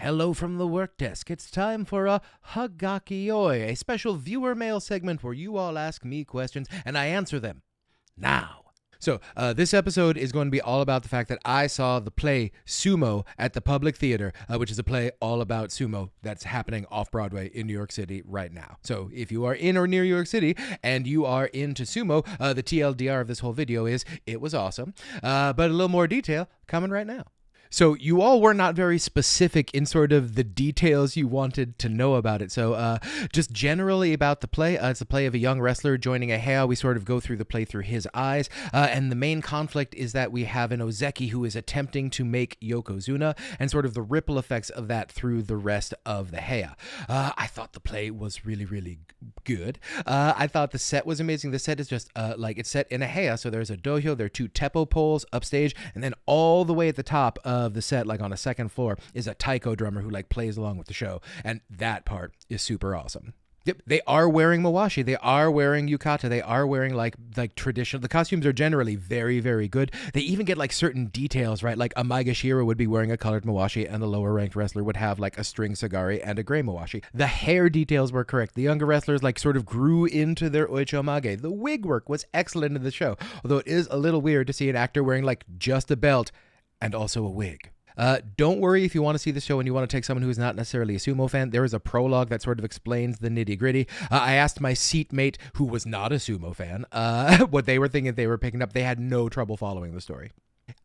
Hello from the work desk. It's time for a Hagaki-Yoi, a special viewer mail segment where you all ask me questions and I answer them now. So this episode is going to be all about the fact that I saw the play Sumo at the Public Theater, which is a play all about sumo that's happening off-Broadway in New York City right now. So if you are in or near New York City and you are into sumo, the TLDR of this whole video is it was awesome, but a little more detail coming right now. So you all were not very specific in sort of the details you wanted to know about it. So just generally about the play, it's a play of a young wrestler joining a heya. We sort of go through the play through his eyes. And the main conflict is that we have an ozeki who is attempting to make yokozuna and sort of the ripple effects of that through the rest of the heya. I thought the play was really, really good. I thought the set was amazing. The set is just it's set in a heya. So there's a dohyo, there are two teppo poles upstage, and then all the way at the top of the set, like on a second floor, is a taiko drummer who like plays along with the show, and that part is super awesome. Yep, they are wearing mawashi, they are wearing yukata, they are wearing like traditional. The costumes are generally very, very good. They even get like certain details, right? Like a Maegashira would be wearing a colored mawashi, and the lower ranked wrestler would have like a string sagari and a gray mawashi. The hair details were correct. The younger wrestlers like sort of grew into their oichomage. The wig work was excellent in the show, although it is a little weird to see an actor wearing like just a belt and also a wig. Don't worry if you want to see the show and you want to take someone who is not necessarily a sumo fan. There is a prologue that sort of explains the nitty-gritty. I asked my seatmate, who was not a sumo fan, what they were thinking they were picking up. They had no trouble following the story.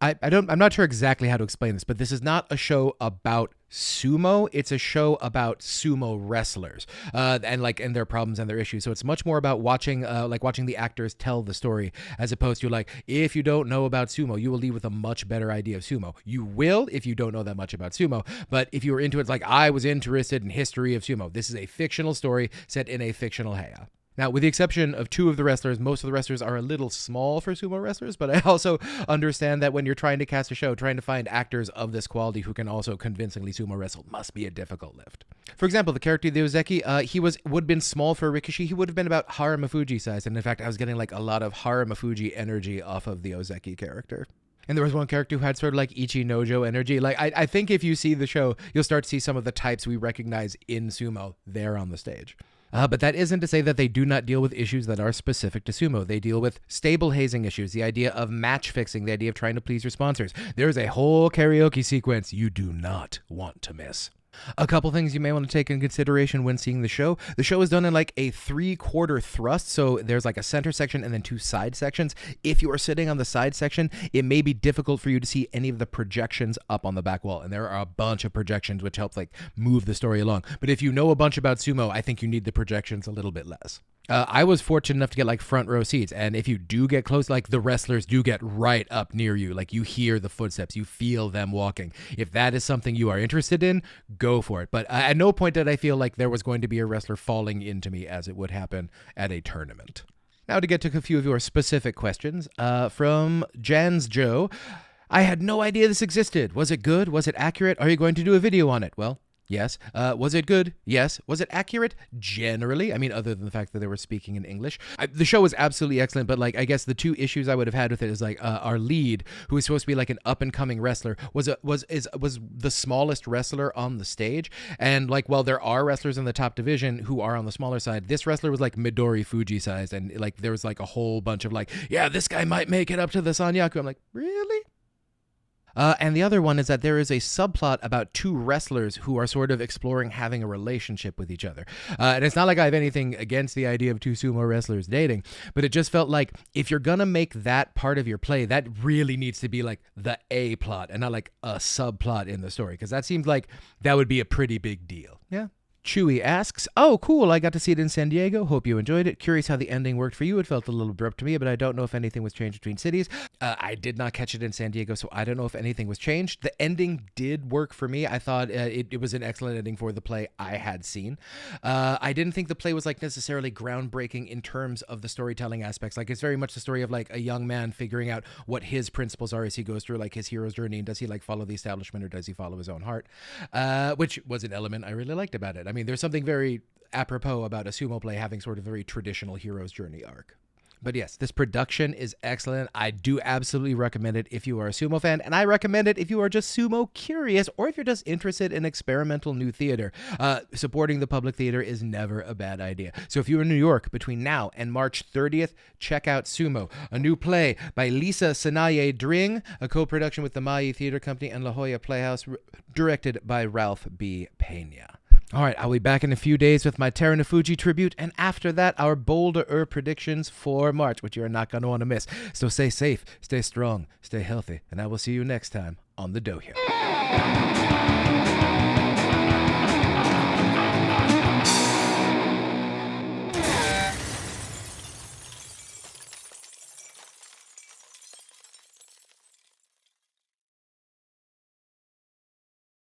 I'm not sure exactly how to explain this, but this is not a show about sumo. It's a show about sumo wrestlers, and their problems and their issues. So it's much more about watching the actors tell the story, as opposed to like, if you don't know about sumo, you will leave with a much better idea of sumo. You will if you don't know that much about sumo, but if you were into it, like I was interested in history of sumo. This is a fictional story set in a fictional heya. Now, with the exception of two of the wrestlers, most of the wrestlers are a little small for sumo wrestlers, but I also understand that when you're trying to cast a show, trying to find actors of this quality who can also convincingly sumo wrestle must be a difficult lift. For example, the character, the ozeki, he would have been small for Rikishi. He would have been about Haramafuji size, and in fact, I was getting like a lot of Haramafuji energy off of the ozeki character. And there was one character who had sort of like Ichi Nojo energy. Like, I think if you see the show, you'll start to see some of the types we recognize in sumo there on the stage. But that isn't to say that they do not deal with issues that are specific to sumo. They deal with stable hazing issues, the idea of match fixing, the idea of trying to please your sponsors. There's a whole karaoke sequence you do not want to miss. A couple things you may want to take in consideration when seeing the show. The show is done in like a 3/4 thrust, so there's like a center section and then two side sections. If you are sitting on the side section, it may be difficult for you to see any of the projections up on the back wall, and there are a bunch of projections which help like move the story along. But if you know a bunch about sumo, I think you need the projections a little bit less. I was fortunate enough to get like front row seats, and if you do get close, like the wrestlers do get right up near you. Like you hear the footsteps, you feel them walking. If that is something you are interested in, go for it. But at no point did I feel like there was going to be a wrestler falling into me as it would happen at a tournament. Now to get to a few of your specific questions, from Jans Joe. I had no idea this existed. Was it good? Was it accurate? Are you going to do a video on it? Well, yes. Was it good? Yes. Was it accurate? Generally. I mean, other than the fact that they were speaking in English. The show was absolutely excellent, but like, I guess the two issues I would have had with it is like our lead, who is supposed to be like an up and coming wrestler, was the smallest wrestler on the stage. And like, while there are wrestlers in the top division who are on the smaller side, this wrestler was like Midori Fuji sized. And like, there was like a whole bunch of like, yeah, this guy might make it up to the Sanyaku. I'm like, really? And the other one is that there is a subplot about two wrestlers who are sort of exploring having a relationship with each other. And it's not like I have anything against the idea of two sumo wrestlers dating, but it just felt like if you're going to make that part of your play, that really needs to be like the A plot and not like a subplot in the story, because that seems like that would be a pretty big deal. Yeah. Chewy asks, oh, cool, I got to see it in San Diego. Hope you enjoyed it. Curious how the ending worked for you. It felt a little abrupt to me, but I don't know if anything was changed between cities. I did not catch it in San Diego, so I don't know if anything was changed. The ending did work for me. I thought it was an excellent ending for the play I had seen. I didn't think the play was like necessarily groundbreaking in terms of the storytelling aspects. Like, it's very much the story of like a young man figuring out what his principles are as he goes through like his hero's journey, and does he like follow the establishment or does he follow his own heart? Which was an element I really liked about it. I mean, there's something very apropos about a sumo play having sort of a very traditional hero's journey arc. But yes, this production is excellent. I do absolutely recommend it if you are a sumo fan, and I recommend it if you are just sumo curious or if you're just interested in experimental new theater. Supporting the public theater is never a bad idea. So if you're in New York between now and March 30th, check out Sumo, a new play by Lisa Sanaye Dring, a co-production with the Maui Theater Company and La Jolla Playhouse, directed by Ralph B. Pena. All right, I'll be back in a few days with my Terunofuji tribute, and after that, our bolder predictions for March, which you're not going to want to miss. So stay safe, stay strong, stay healthy, and I will see you next time on the Dohyo.